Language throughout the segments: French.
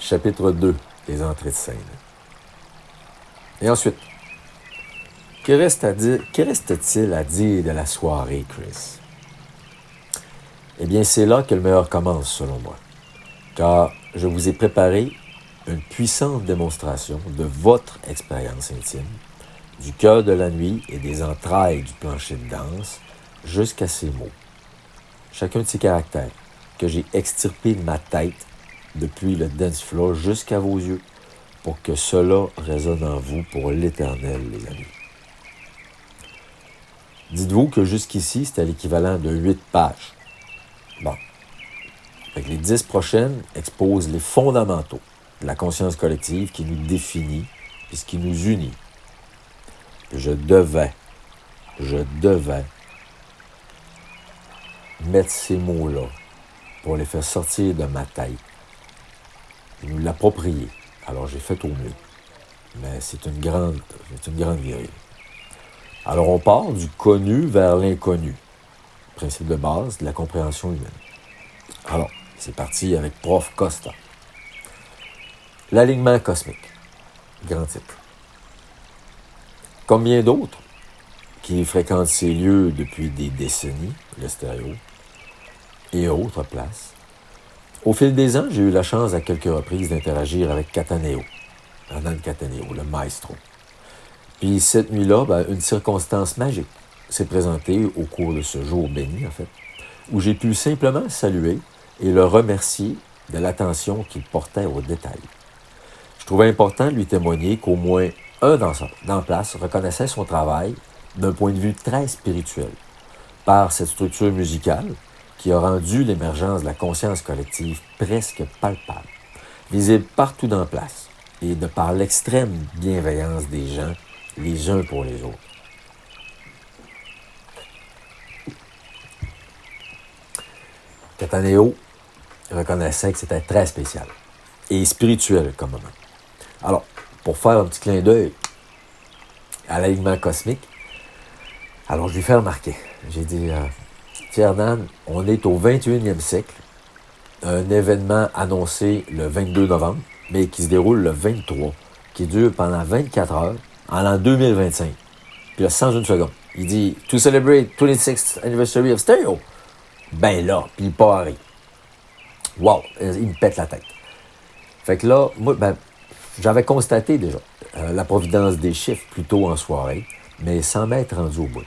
chapitre 2, les entrées de scène. Et ensuite, que reste-t-il à dire de la soirée, Chris? Eh bien, c'est là que le meilleur commence, selon moi. Car je vous ai préparé une puissante démonstration de votre expérience intime, du cœur de la nuit et des entrailles du plancher de danse, jusqu'à ces mots. Chacun de ces caractères que j'ai extirpés de ma tête depuis le dance floor jusqu'à vos yeux, pour que cela résonne en vous pour l'éternel, les amis. Dites-vous que jusqu'ici, c'était l'équivalent de 8 pages. Bon. Fait que les 10 prochaines exposent les fondamentaux de la conscience collective qui nous définit et ce qui nous unit. Je devais mettre ces mots-là pour les faire sortir de ma tête et nous l'approprier. Alors, j'ai fait au mieux. Mais c'est une grande virée. Alors, on part du connu vers l'inconnu. Principe de base de la compréhension humaine. Alors, c'est parti avec Prof Costa. L'alignement cosmique. Grand titre. Comme bien d'autres qui fréquentent ces lieux depuis des décennies, le stéréo, et autres places, au fil des ans, j'ai eu la chance à quelques reprises d'interagir avec Cattaneo, Hernán Cattaneo, le maestro. Puis cette nuit-là, une circonstance magique s'est présentée au cours de ce jour béni, en fait, où j'ai pu simplement saluer et le remercier de l'attention qu'il portait aux détails. Je trouvais important de lui témoigner qu'au moins un danseur dans place reconnaissait son travail d'un point de vue très spirituel, par cette structure musicale qui a rendu l'émergence de la conscience collective presque palpable, visible partout dans place, et de par l'extrême bienveillance des gens, les uns pour les autres. Cattaneo reconnaissait que c'était très spécial et spirituel comme moment. Alors, pour faire un petit clin d'œil à l'alignement cosmique, alors je lui fais remarquer. J'ai dit, Hernan, on est au 21e siècle, un événement annoncé le 22 novembre, mais qui se déroule le 23, qui dure pendant 24 heures, en l'an 2025. Puis là, sans une seconde, il dit « To celebrate 26th anniversary of Stereo ». Ben là, puis il part. Wow, il me pète la tête. Fait que là, moi, j'avais constaté déjà la providence des chiffres plus tôt en soirée, mais sans m'être rendu au bout.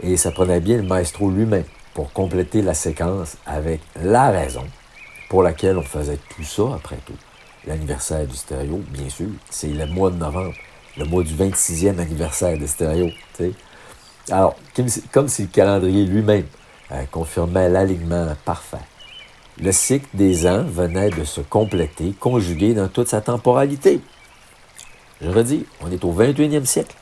Et ça prenait bien le maestro lui-même pour compléter la séquence avec la raison pour laquelle on faisait tout ça, après tout. L'anniversaire du stéréo, bien sûr, c'est le mois de novembre, le mois du 26e anniversaire de stéréo. T'sais. Alors, comme si le calendrier lui-même confirmait l'alignement parfait. Le cycle des ans venait de se compléter, conjugué dans toute sa temporalité. Je redis, on est au 21e siècle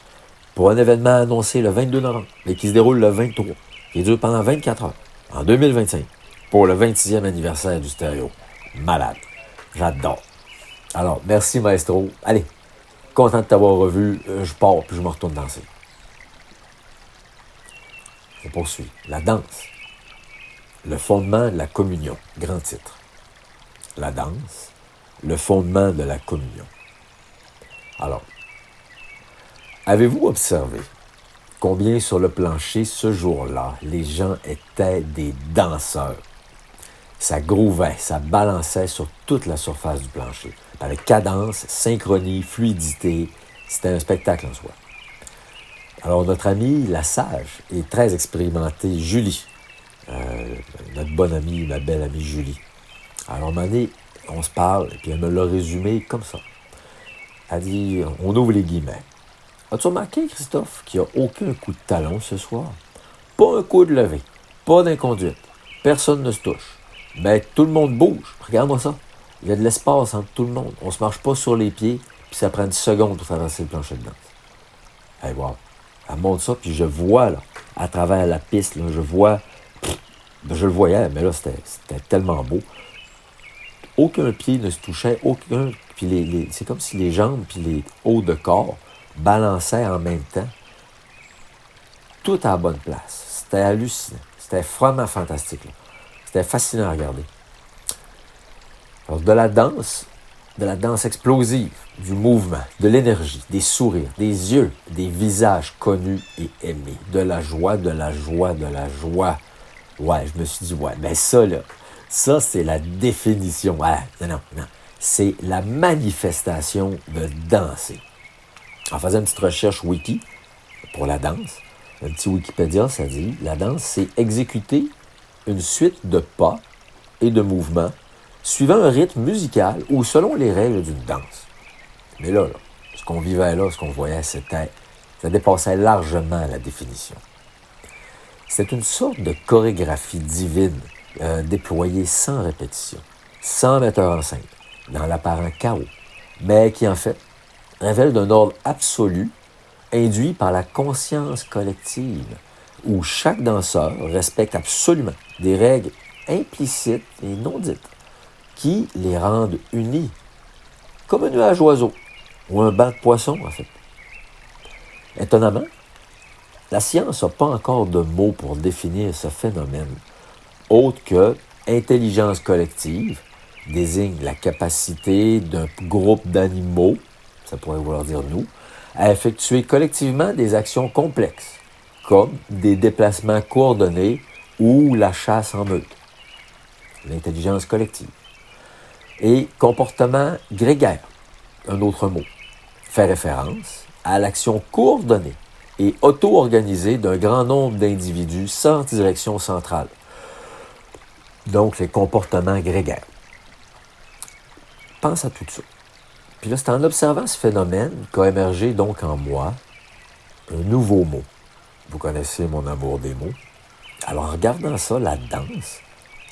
pour un événement annoncé le 22 novembre, mais qui se déroule le 23, qui dure pendant 24 heures, en 2025, pour le 26e anniversaire du stéréo. Malade. J'adore. Alors, merci maestro. Allez, content de t'avoir revu. Je pars, puis je me retourne danser. On poursuit. La danse. Le fondement de la communion. Grand titre. La danse. Le fondement de la communion. Alors, avez-vous observé combien sur le plancher ce jour-là, les gens étaient des danseurs? Ça grouvait, ça balançait sur toute la surface du plancher. Avec cadence, synchronie, fluidité, c'était un spectacle en soi. Alors, notre amie, la sage et très expérimentée Julie, notre bonne amie, ma belle amie Julie. Alors, à un moment donné, on se parle, et puis elle me l'a résumé comme ça. Elle dit, on ouvre les guillemets. As-tu remarqué, Christophe, qu'il n'y a aucun coup de talon ce soir? Pas un coup de lever, pas d'inconduite. Personne ne se touche. Mais tout le monde bouge. Regarde-moi ça. Il y a de l'espace entre tout le monde. On ne se marche pas sur les pieds, puis ça prend 10 secondes pour traverser le plancher de danse. Hey, wow. Elle montre ça, puis je vois, là, à travers la piste, là, je vois... je le voyais, mais là, c'était tellement beau. Aucun pied ne se touchait, aucun... Puis c'est comme si les jambes puis les hauts de corps balançaient en même temps. Tout à la bonne place. C'était hallucinant. C'était vraiment fantastique, là. C'était fascinant à regarder. Alors, de la danse de la danse explosive, du mouvement, de l'énergie, des sourires, des yeux, des visages connus et aimés, de la joie, de la joie, de la joie. Ouais, je me suis dit, ouais, ben ça, là, ça, c'est la définition. Ouais, non. C'est la manifestation de danser. En faisant une petite recherche wiki pour la danse, un petit Wikipédia, ça dit, la danse, c'est exécuter une suite de pas et de mouvements suivant un rythme musical ou selon les règles d'une danse. Mais là, ce qu'on vivait là, ce qu'on voyait, ça dépassait largement la définition. C'est une sorte de chorégraphie divine déployée sans répétition, sans metteur en scène, dans l'apparent chaos, mais qui en fait révèle d'un ordre absolu induit par la conscience collective, où chaque danseur respecte absolument des règles implicites et non dites, qui les rendent unis, comme un nuage d'oiseaux, ou un banc de poissons, en fait. Étonnamment, la science n'a pas encore de mots pour définir ce phénomène, autre que intelligence collective désigne la capacité d'un groupe d'animaux, ça pourrait vouloir dire nous, à effectuer collectivement des actions complexes, comme des déplacements coordonnés ou la chasse en meute. L'intelligence collective. Et comportement grégaire, un autre mot, fait référence à l'action coordonnée et auto-organisée d'un grand nombre d'individus sans direction centrale. Donc, les comportements grégaires. Pense à tout ça. Puis là, c'est en observant ce phénomène qu'a émergé donc en moi un nouveau mot. Vous connaissez mon amour des mots. Alors, en regardant ça, la danse,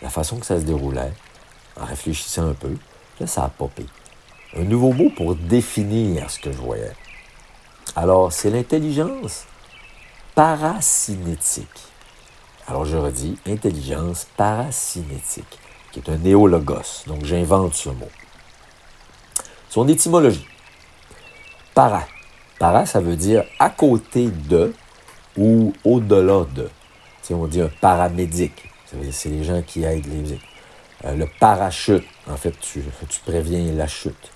la façon que ça se déroulait, en réfléchissant un peu, là, ça a popé. Un nouveau mot pour définir ce que je voyais. Alors, c'est l'intelligence paracinétique. Alors, je redis, intelligence paracinétique, qui est un néologos. Donc, j'invente ce mot. Son étymologie. Para. Para, ça veut dire à côté de ou au-delà de. Tu sais, on dit un paramédic. Ça veut dire c'est les gens qui aident les musiques. Le parachute, en fait, tu préviens la chute.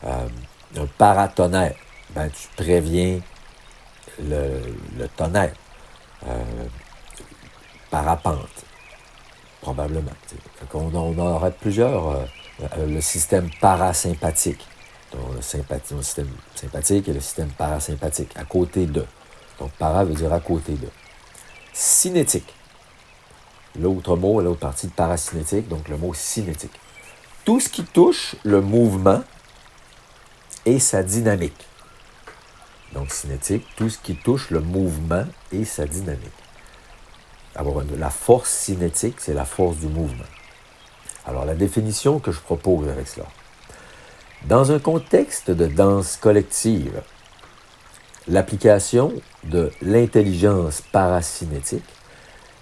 Un paratonnerre, ben, tu préviens le tonnerre. Parapente, probablement. Fait qu'on aurait plusieurs. Le système parasympathique. Donc, le système sympathique et le système parasympathique, à côté de. Donc, para veut dire à côté de. Cinétique. L'autre mot, l'autre partie de paracinétique, donc le mot cinétique. Tout ce qui touche le mouvement et sa dynamique. Donc, cinétique, tout ce qui touche le mouvement et sa dynamique. Alors, la force cinétique, c'est la force du mouvement. Alors, la définition que je propose avec cela. Dans un contexte de danse collective, l'application de l'intelligence paracinétique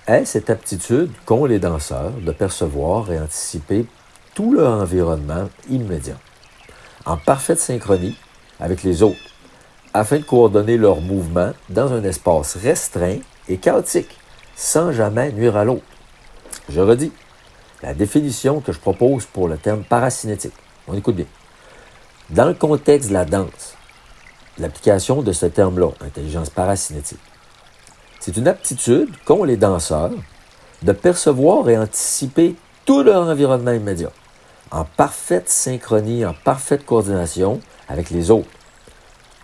est cette aptitude qu'ont les danseurs de percevoir et anticiper tout leur environnement immédiat, en parfaite synchronie avec les autres, afin de coordonner leurs mouvements dans un espace restreint et chaotique, sans jamais nuire à l'autre. Je redis, la définition que je propose pour le terme paracinétique. On écoute bien. Dans le contexte de la danse, l'application de ce terme-là, intelligence paracinétique, c'est une aptitude qu'ont les danseurs de percevoir et anticiper tout leur environnement immédiat, en parfaite synchronie, en parfaite coordination avec les autres,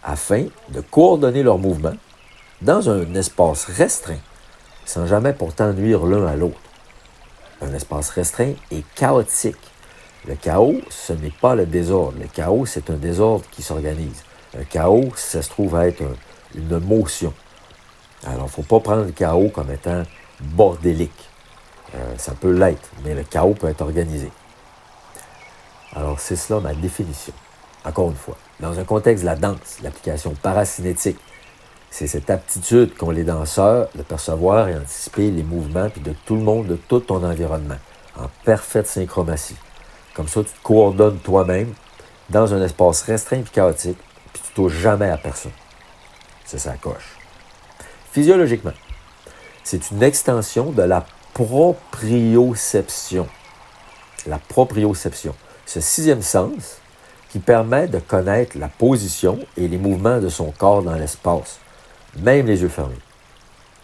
afin de coordonner leurs mouvements dans un espace restreint, sans jamais pourtant nuire l'un à l'autre. Un espace restreint et chaotique. Le chaos, ce n'est pas le désordre. Le chaos, c'est un désordre qui s'organise. Un chaos, ça se trouve être une motion. Alors, il ne faut pas prendre le chaos comme étant bordélique. Ça peut l'être, mais le chaos peut être organisé. Alors, c'est cela ma définition. Encore une fois, dans un contexte de la danse, l'application paracinétique, c'est cette aptitude qu'ont les danseurs de percevoir et anticiper les mouvements puis de tout le monde, de tout ton environnement, en parfaite synchromatie. Comme ça, tu te coordonnes toi-même dans un espace restreint et chaotique, puis tu ne touches jamais à personne. C'est ça coche. Physiologiquement, c'est une extension de la proprioception. La proprioception. Ce sixième sens qui permet de connaître la position et les mouvements de son corps dans l'espace, même les yeux fermés.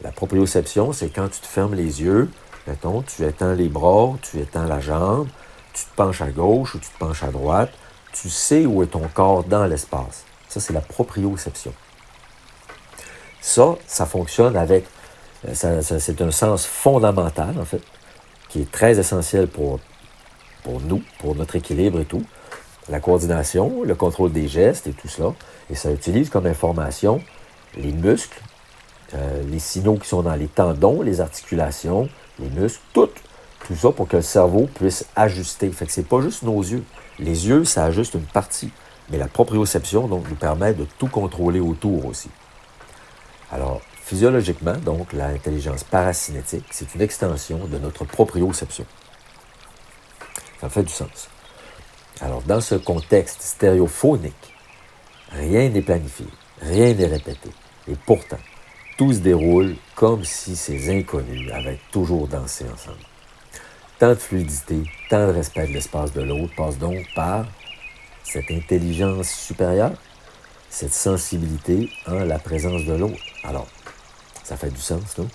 La proprioception, c'est quand tu te fermes les yeux, mettons, tu étends les bras, tu étends la jambe, tu te penches à gauche ou tu te penches à droite, tu sais où est ton corps dans l'espace. Ça, c'est la proprioception. Ça fonctionne avec... c'est un sens fondamental, en fait, qui est très essentiel pour nous, pour notre équilibre et tout. La coordination, le contrôle des gestes et tout cela. Et ça utilise comme information les muscles, les signaux qui sont dans les tendons, les articulations, les muscles, tout ça pour que le cerveau puisse ajuster. Fait que c'est pas juste nos yeux. Les yeux, ça ajuste une partie. Mais la proprioception, donc, nous permet de tout contrôler autour aussi. Alors, physiologiquement, donc, l'intelligence parasynétique, c'est une extension de notre proprioception. Ça fait du sens. Alors, dans ce contexte stéréophonique, rien n'est planifié, rien n'est répété. Et pourtant, tout se déroule comme si ces inconnus avaient toujours dansé ensemble. Tant de fluidité, tant de respect de l'espace de l'autre passe donc par cette intelligence supérieure, cette sensibilité en la présence de l'autre. Alors, ça fait du sens, non?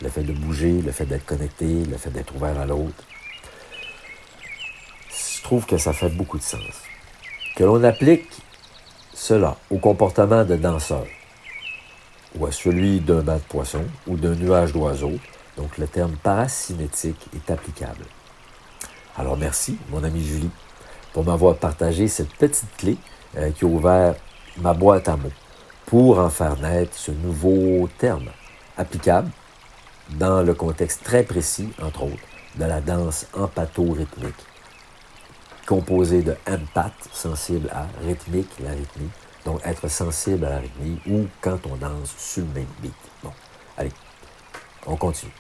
Le fait de bouger, le fait d'être connecté, le fait d'être ouvert à l'autre. Je trouve que ça fait beaucoup de sens. Que l'on applique cela au comportement de danseur, ou à celui d'un banc de poissons, ou d'un nuage d'oiseaux, donc le terme parasynétique est applicable. Alors merci, mon amie Julie, pour m'avoir partagé cette petite clé qui a ouvert ma boîte à mots pour en faire naître ce nouveau terme applicable dans le contexte très précis, entre autres, de la danse empatho-rythmique, composée de empath, sensible à rythmique, la rythmie, donc être sensible à la rythmie ou quand on danse sur le même beat. Bon, allez, on continue.